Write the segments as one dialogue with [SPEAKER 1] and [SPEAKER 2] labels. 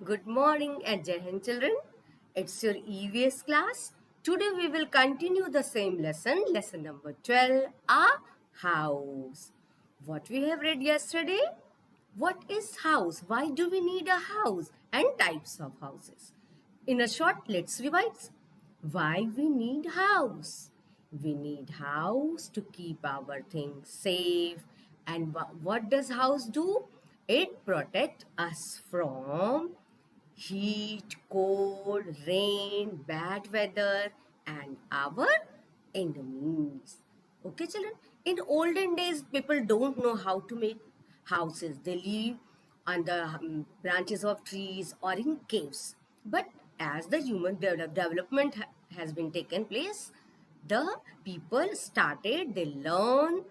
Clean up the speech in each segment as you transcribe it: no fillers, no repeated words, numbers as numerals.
[SPEAKER 1] Good morning and Jai Hind children. It's your EVS class. Today we will continue the same lesson, lesson number 12, a house. What we have read yesterday? What is house? Why do we need a house? And types of houses. In a short, let's revise. Why we need house? We need house to keep our things safe. And what does house do? It protect us from heat, cold, rain, bad weather, and our enemies. Okay, children? In olden days, people don't know how to make houses. They live on the branches of trees or in caves. But as the human development has been taken place, the people started, they learn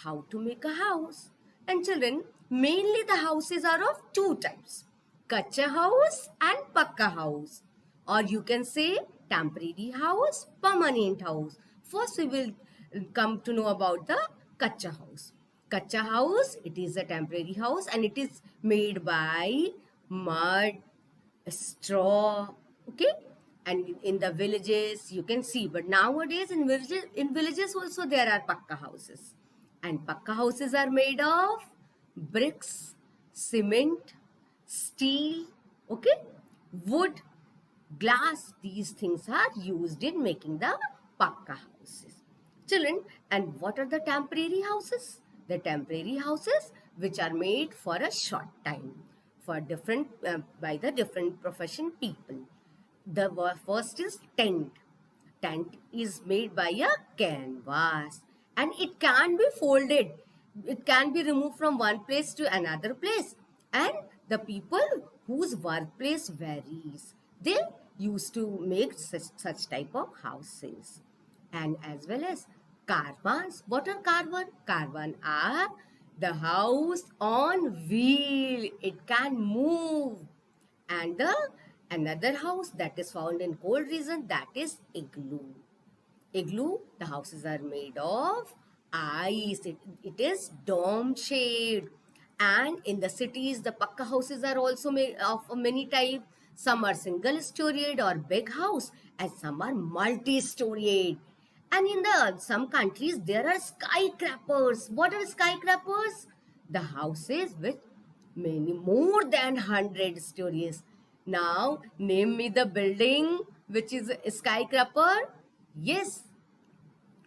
[SPEAKER 1] how to make a house. And children, mainly the houses are of two types, kacha house and pakka house, or you can say temporary house, permanent house. First we will come to know about the kacha house. Kacha house, it is a temporary house and it is made by mud, straw, okay, and in the villages you can see, but nowadays in villages also there are pakka houses, and pakka houses are made of bricks, cement, steel, okay, wood, glass. These things are used in making the pakka houses, children. And what are the temporary houses? The temporary houses which are made for a short time for different by the different profession people. The first is tent. Tent is made by a canvas and it can be folded. It can be removed from one place to another place. And the people whose workplace varies, they used to make such type of houses. And as well as caravans. What are caravan? Caravan are the house on wheel. It can move. And the another house that is found in cold region, that is igloo. Igloo, the houses are made of ice. It is dome shaped. And in the cities, the pakka houses are also made of many types. Some are single storied or big house, and some are multi-storied. And in the some countries, there are skyscrapers. What are skyscrapers? The houses with many more than 100 stories. Now, name me the building which is a skyscraper. Yes,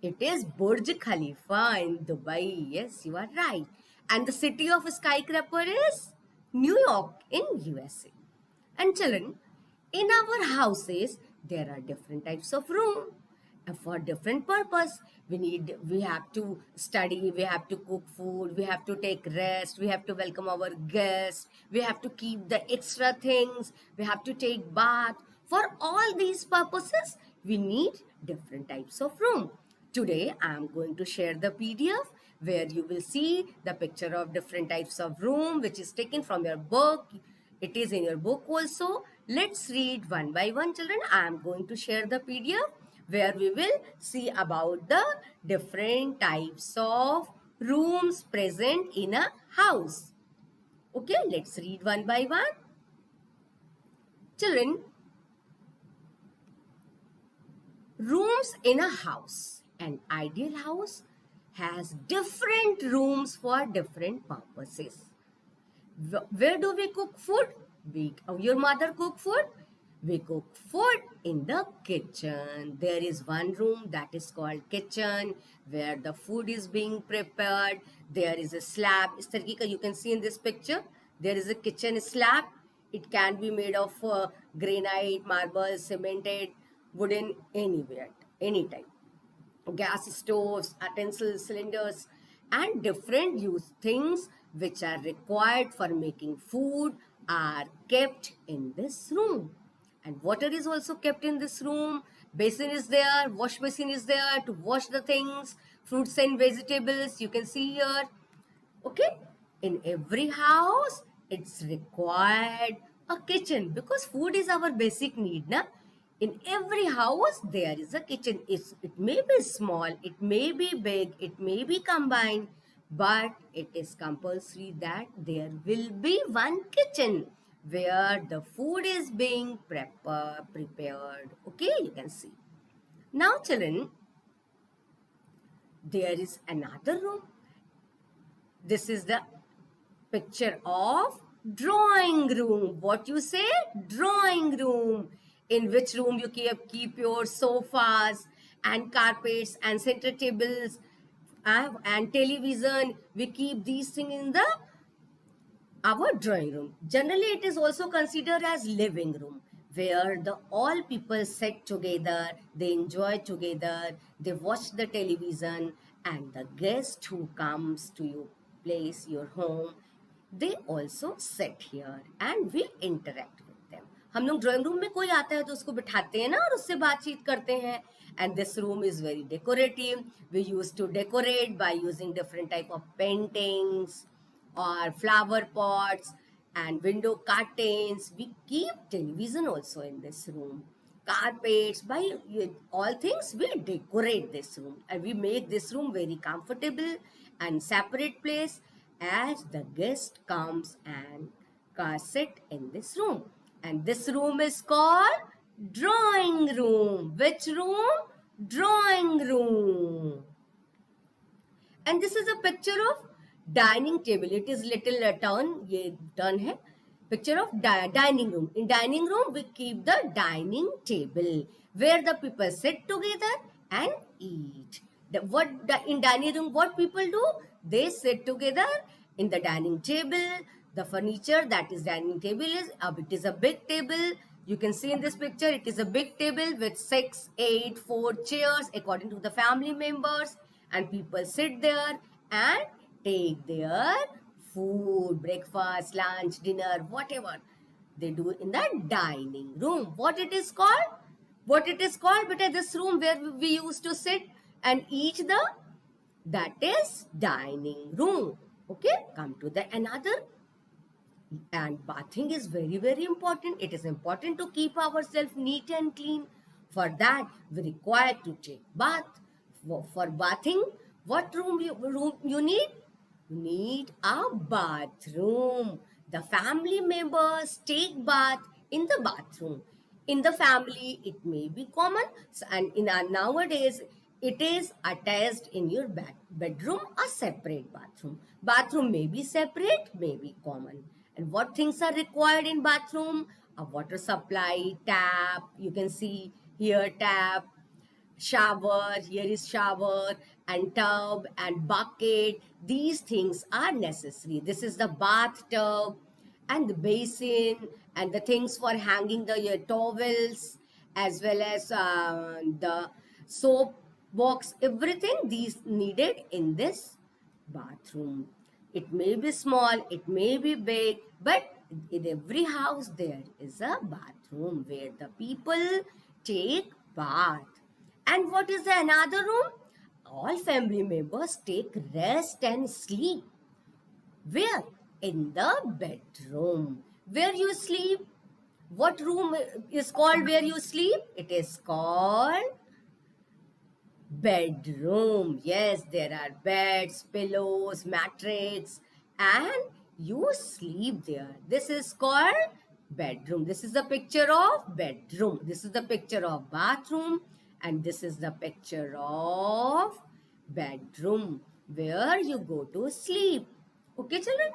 [SPEAKER 1] it is Burj Khalifa in Dubai. Yes, you are right. And the city of skyscraper is New York in USA. And children, in our houses, there are different types of room. And for different purpose, we have to study, we have to cook food, we have to take rest, we have to welcome our guests, we have to keep the extra things, we have to take bath. For all these purposes, we need different types of room. Today, I am going to share the PDF where you will see the picture of different types of room which is taken from your book. It is in your book also. Let's read one by one, children. I am going to share the PDF where we will see about the different types of rooms present in a house. Okay, let's read one by one. Children, rooms in a house. An ideal house has different rooms for different purposes. Where do we cook food? Your mother cook food? We cook food in the kitchen. There is one room that is called kitchen where the food is being prepared. There is a slab. इस तरीके का you can see in this picture. There is a kitchen slab. It can be made of granite, marble, cemented, wooden, anywhere, any type. Gas stoves, utensils, cylinders, and different use things which are required for making food are kept in this room. And water is also kept in this room. Basin is there, wash basin is there to wash the things, fruits and vegetables you can see here. Okay, in every house it's required a kitchen because food is our basic need, na? In every house there is a kitchen. It may be small, it may be big, it may be combined, but it is compulsory that there will be one kitchen where the food is being prepared. Okay, you can see. Now, children, there is another room. This is the picture of drawing room. What you say? Drawing room. In which room you keep your sofas and carpets and center tables and television. We keep these things in the our drawing room. Generally, it is also considered as living room, where the all people sit together, they enjoy together, they watch the television, and the guest who comes to your place, your home, they also sit here and we interact with them. हम लोग drawing room में कोई आता है तो उसको बिठाते हैं ना और उससे बातचीत करते हैं. And this room is very decorative. We used to decorate by using different type of paintings or flower pots and window curtains. We keep television also in this room. Carpets, by all things, we decorate this room and we make this room very comfortable and separate place as the guest comes and sit in this room. And this room is called drawing room. Which room? Drawing room. And this is a picture of dining table. It is little turn. ये turn है. Picture of dining room. In dining room, we keep the dining table where the people sit together and eat. In dining room, what people do? They sit together in the dining table. The furniture that is dining table it is a big table. You can see in this picture, it is a big table with 6, 8, 4 chairs according to the family members. And people sit there and take their food, breakfast, lunch, dinner, whatever they do in the dining room. What it is called? What it is called? But this room where we used to sit and eat that is dining room. Okay, come to the another. And bathing is very, very important. It is important to keep ourselves neat and clean. For that, we require to take bath. For bathing, what room you need? You need a bathroom. The family members take bath in the bathroom. In the family, it may be common, and nowadays, it is attached in your bedroom, a separate bathroom. Bathroom may be separate, may be common. And what things are required in bathroom? A water supply, tap, you can see here tap, shower, here is shower, and tub and bucket. These things are necessary. This is the bathtub and the basin and the things for hanging the towels, as well as the soap box. Everything these needed in this bathroom. It may be small, it may be big, but in every house there is a bathroom where the people take bath. And what is the another room? All family members take rest and sleep. Where? In the bedroom. Where you sleep? What room is called where you sleep? It is called bedroom. Yes, there are beds, pillows, mattress, and you sleep there. This is called bedroom. This is the picture of bedroom. This is the picture of bathroom, and this is the picture of bedroom where you go to sleep. Okay, children?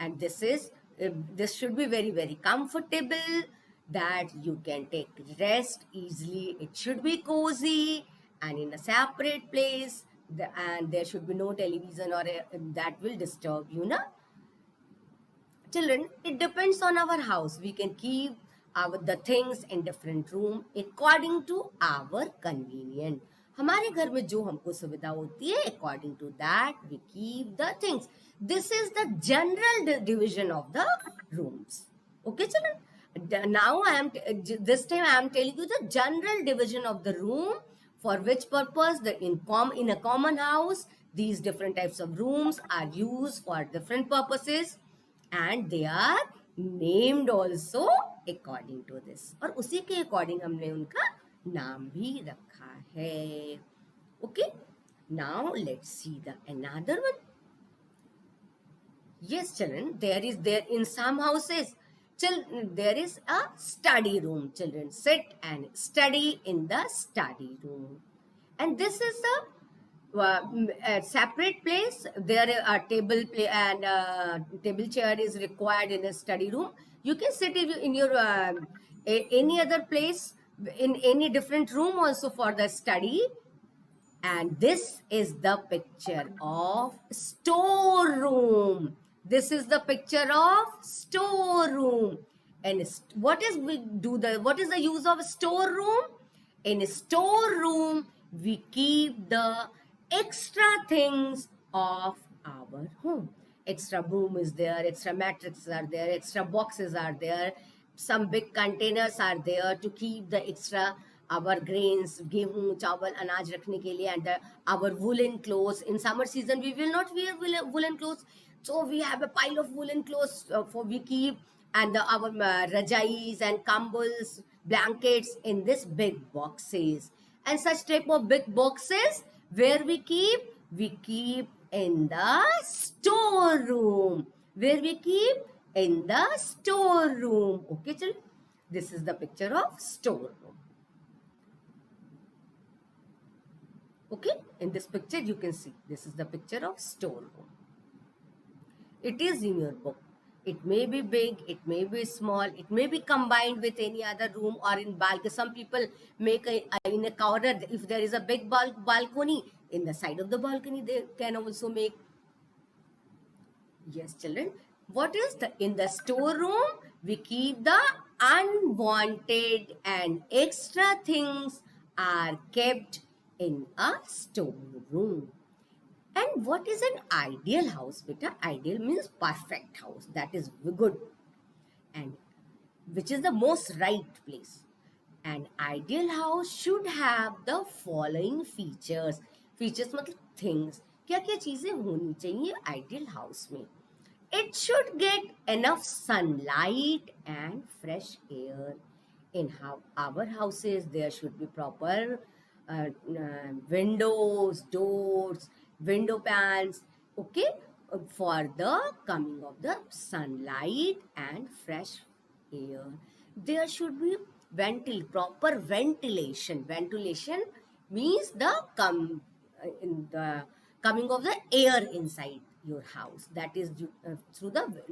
[SPEAKER 1] And this should be very, very comfortable, that you can take rest easily. It should be cozy and in a separate place, and there should be no television or that will disturb you, na? Children, it depends on our house. We can keep the things in different room according to our convenient. हमारे घर में जो हमको सुविधा होती है, according to that we keep the things. This is the general division of the rooms. Okay, children? Now this time I am telling you the general division of the room. For which purpose? In a common house, these different types of rooms are used for different purposes, and they are named also according to this. और उसी के according हमने उनका नाम भी रखा है. Okay, now let's see the another one. Yes, children, there in some houses, there is a study room. Children sit and study in the study room. And this is a separate place. There a table play and table chair is required in a study room. You can sit in your any other place in any different room also for the study. And this is the picture of storeroom. This is the picture of storeroom. And what is the use of storeroom? In a storeroom, we keep the extra things of our home. Extra broom is there, extra mattresses are there, extra boxes are there, some big containers are there to keep the extra our grains, गेहूं, चावल, अनाज रखने के लिए, and our woolen clothes. In summer season, we will not wear woolen clothes, so we have a pile of woolen clothes for we keep, and our rajais and kambals, blankets in this big boxes. And such type of big boxes where we keep in the storeroom. Where we keep in the storeroom. Okay, children? This is the picture of storeroom. Okay, in this picture you can see this is the picture of storeroom. It is in your book. It may be big, it may be small, it may be combined with any other room or in balcony. Some people make in a corner, if there is a big balcony, in the side of the balcony they can also make. Yes, children. What is in the storeroom? We keep the unwanted and extra things are kept in a storeroom. And what is an ideal house, beta? Ideal means perfect house. That is good. And which is the most right place. An ideal house should have the following features. Features मतलब things. क्या क्या चीजें होनी चाहिए ideal house में? It should get enough sunlight and fresh air. In our houses, there should be proper windows, doors, window pans, okay, for the coming of the sunlight and fresh air. There should be proper ventilation. Ventilation means the coming of the air inside your house. That is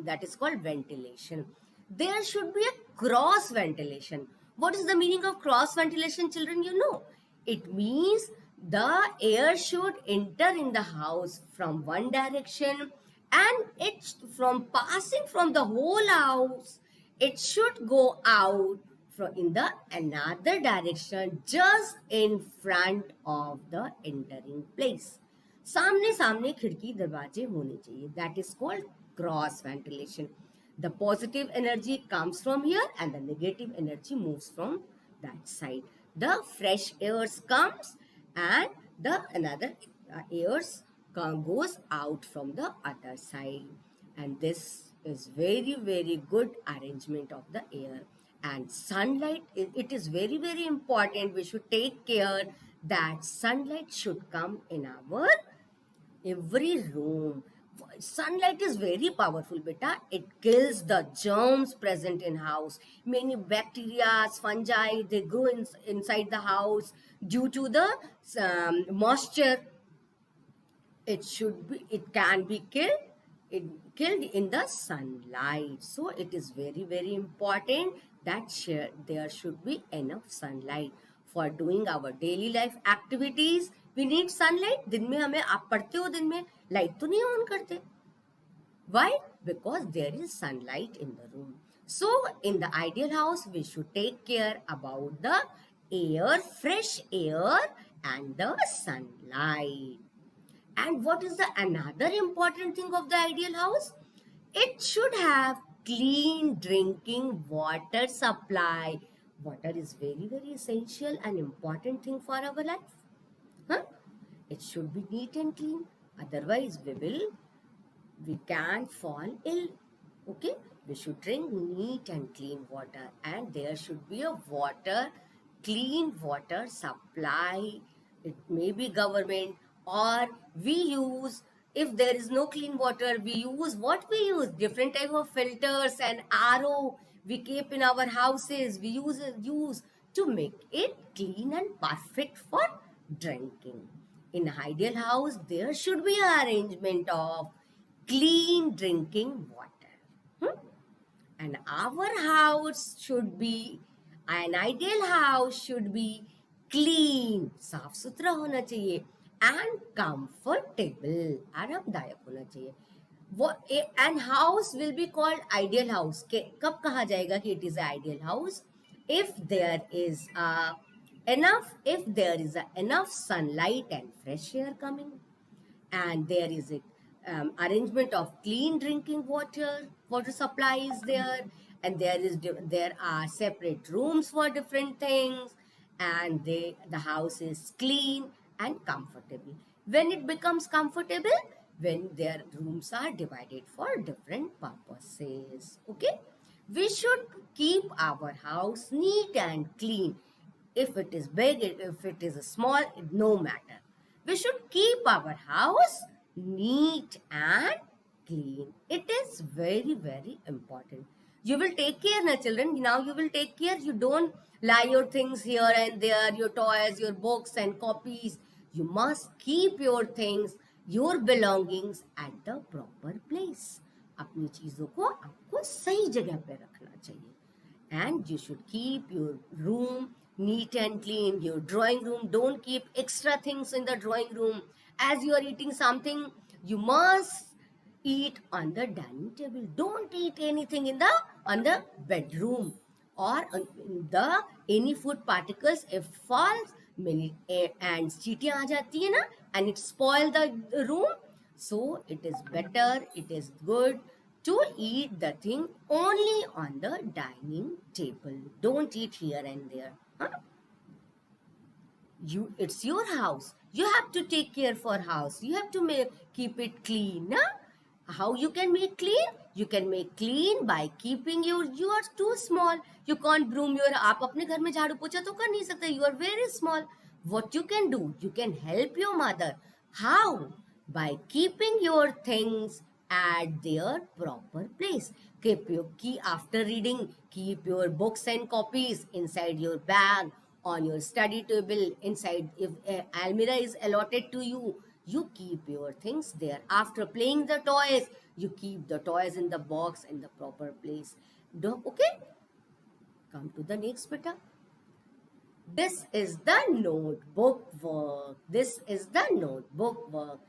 [SPEAKER 1] that is called ventilation. There should be a cross ventilation. What is the meaning of cross ventilation, children? You know, it means the air should enter in the house from one direction, and it from passing from the whole house, it should go out in the another direction just in front of the entering place. सामने सामने खिड़की दरवाजे होने चाहिए. That is called cross ventilation. The positive energy comes from here and the negative energy moves from that side. The fresh airs comes and the another airs goes out from the other side. And this is very, very good arrangement of the air. And sunlight, it is very, very important. We should take care that sunlight should come in our every room. Sunlight is very powerful, beta. It kills the germs present in house. Many bacteria, fungi, they grow inside the house due to the moisture. It can be killed in the sunlight. So it is very, very important that there should be enough sunlight for doing our daily life activities. We need sunlight. दिन में हमें आप पढ़ते हो दिन में light तो नहीं ऑन करते. Why? Because there is sunlight in the room. So in the ideal house, we should take care about the air, fresh air and the sunlight. And what is the another important thing of the ideal house? It should have clean drinking water supply. Water is very, very essential and important thing for our life. Huh? It should be neat and clean. Otherwise, we can fall ill. Okay? We should drink neat and clean water. And there should be a clean water supply. It may be government or we use, if there is no clean water, we use what we use? Different type of filters and RO. we keep in our houses, we use to make it clean and perfect for drinking. In an ideal house, there should be an arrangement of clean drinking water. Hmm? And our house should be, an ideal house should be clean, साफ सुथरा होना चाहिए, and comfortable, आरामदायक होना चाहिए. What and house will be called ideal house. कब कहा जाएगा कि it is an ideal house? If there is enough sunlight and fresh air coming, and there is a arrangement of clean drinking water supply is there, and there are separate rooms for different things, and the house is clean and comfortable. When it becomes comfortable, when their rooms are divided for different purposes. Okay, we should keep our house neat and clean. If it is big, if it is small, no matter. We should keep our house neat and clean. It is very, very important. You will take care, na children. Now you will take care. You don't lie your things here and there, your toys, your books and copies. You must keep your things, your belongings at the proper place. अपनी चीजों को आपको सही जगह पे रखना चाहिए. And you should keep your room neat and clean. Your drawing room, don't keep extra things in the drawing room. As you are eating something, you must eat on the dining table. Don't eat anything on the bedroom or in the any food particles. If falls, many and चींटियां आ जाती है ना, and it spoil the room. So it is better, it is good to eat the thing only on the dining table. Don't eat here and there. Huh? It's your house. You have to take care for house. You have to keep it clean. Huh? How you can make clean? You can make clean by keeping you are too small. You can't broom your. आप अपने घर में झाड़ू पोछा तो कर नहीं सकते. You are very small. What you can do? You can help your mother. How? By keeping your things at their proper place. Keep your key after reading. Keep your books and copies inside your bag, on your study table, inside. If almirah is allotted to you, you keep your things there. After playing the toys, you keep the toys in the box in the proper place. Okay? Come to the next beta. This is the notebook work. This is the notebook work.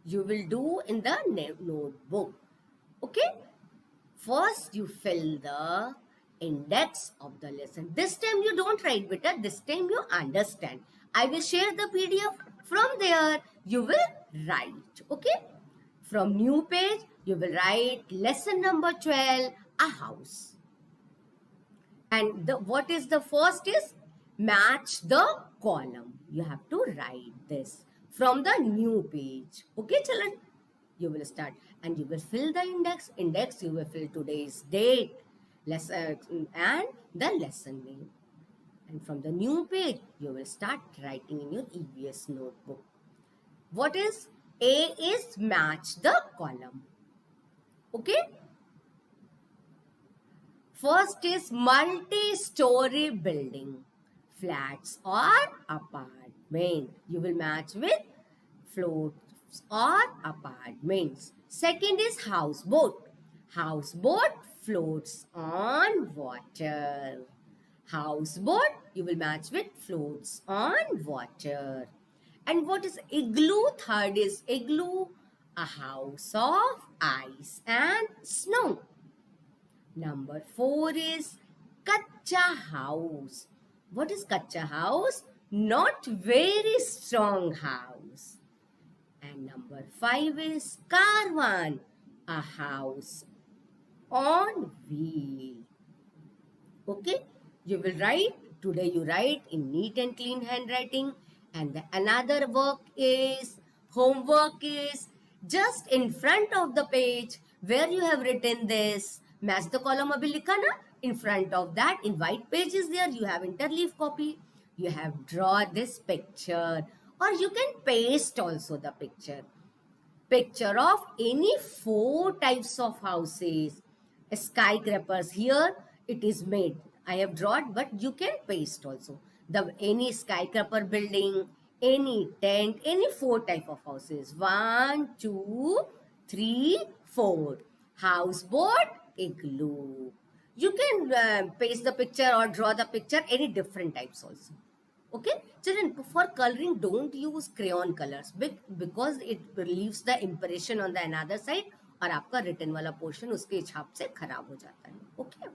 [SPEAKER 1] You will do in the notebook. Okay? First, you fill the index of the lesson. This time you don't write, beta. This time you understand. I will share the PDF. From there, you will write. Okay? From new page, you will write lesson number 12, a house. And what is the first is match the column. You have to write this from the new page. Okay, children? You will start and you will fill the index. Index, you will fill today's date, lesson, and the lesson name. And from the new page, you will start writing in your EVS notebook. What is? A is match the column. Okay? First is multi-story building. Flats or apartment. You will match with floats or apartments. Second is houseboat. Houseboat floats on water. Houseboat, you will match with floats on water. And what is igloo? Third is igloo, a house of ice and snow. Number 4 is kacha house. What is kacha house? Not very strong house. And number 5 is caravan, a house on wheel. Okay, you will write. Today you write in neat and clean handwriting. And another work is, homework is just in front of the page where you have written this. Match the column abhi likha na? In front of that, in white pages there, you have interleave copy. You have draw this picture, or you can paste also the picture. Picture of any 4 types of houses. Skyscrapers here. it is made. I have drawn, but you can paste also. The any skyscraper building, any tent, any four type of houses. One, two, three, four. Houseboat, igloo. You can paste the picture or draw the picture any different types also. Okay, children, for coloring don't use crayon colors because it leaves the impression on the another side और आपका written वाला portion उसके हिसाब से खराब हो जाता है. Okay,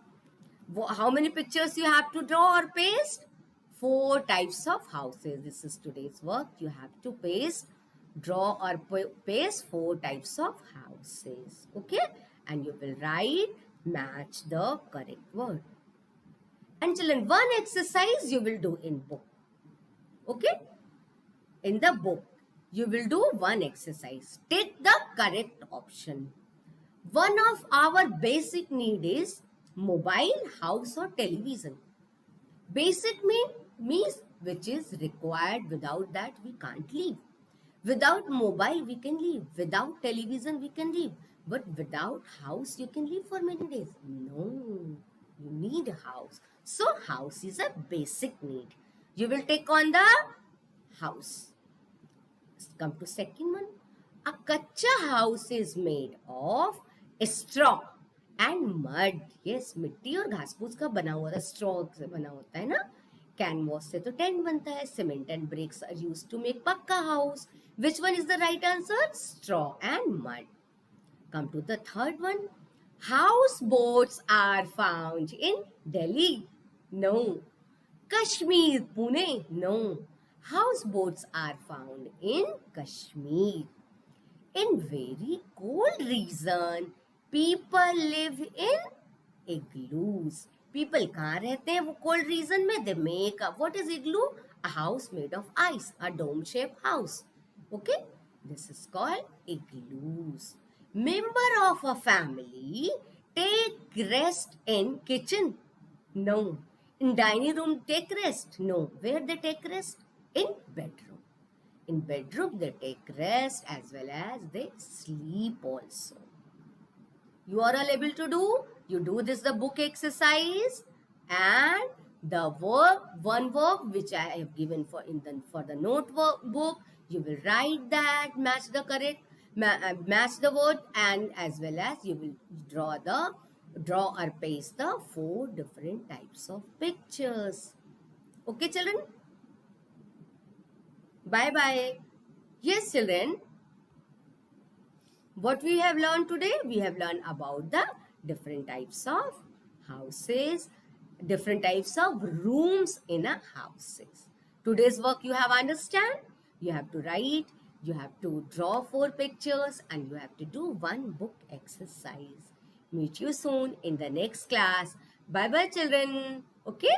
[SPEAKER 1] how many pictures you have to draw or paste? Four types of houses. This is today's work. You have to paste, draw or paste four types of houses. Okay, and you will write match the correct word. And children, one exercise you will do in book. Okay, in the book you will do one exercise. Take the correct option. One of our basic need is mobile, house or television. Basic means which is required. Without that we can't live. Without mobile we can live. Without television we can live. But without house you can live for many days. No, you need a house. So house is a basic need. You will take on the house. Let's come to second one. A kacha house is made of straw and mud. Yes, मिट्टी और घास फूस का बना हुआ straw से बना होता है ना. Canvas से तो tent बनता है. Cement and bricks are used to make pakka house. Which one is the right answer? Straw and mud. Come to the third one. Houseboats are found in Delhi. No. Kashmir, Pune? No. Houseboats are found in Kashmir. In very cold region, people live in igloos. People कहाँ रहते हैं वो cold region में? They make a, what is igloo? A house made of ice, a dome-shaped house. Okay, this is called igloos. Member of a family take rest in kitchen? No. In dining room take rest? No. Where they take rest? In bedroom. In bedroom they take rest as well as they sleep also. You are all able to do? You do this the book exercise and the one work which I have given for the notebook. You will write that, match the correct, match the word, and as well as you will draw or paste the four different types of pictures. Okay, children? Bye bye. Yes, children. What we have learned today? We have learned about the different types of houses, different types of rooms in a houses. Today's work you have understand? You have to write, you have to draw four pictures and you have to do one book exercise. Meet you soon in the next class. Bye bye children. Okay?